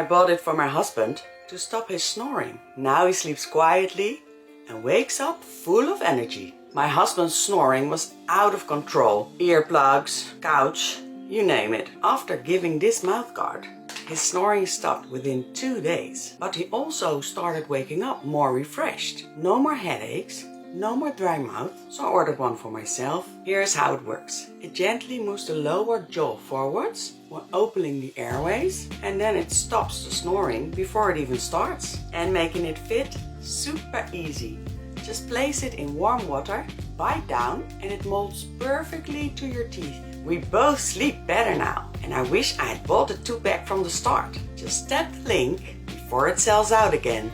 I bought it for my husband to stop his snoring. Now he sleeps quietly and wakes up full of energy. My husband's snoring was out of control. Earplugs, couch, you name it. After giving this mouthguard, his snoring stopped within 2 days. But he also started waking up more refreshed. No more headaches, no more dry mouth, so I ordered one for myself. Here's how it works. It gently moves the lower jaw forwards while opening the airways, and then it stops the snoring before it even starts. And making it fit, super easy. Just place it in warm water, bite down, and it molds perfectly to your teeth. We both sleep better now, and I wish I had bought the 2-pack from the start. Just tap the link before it sells out again.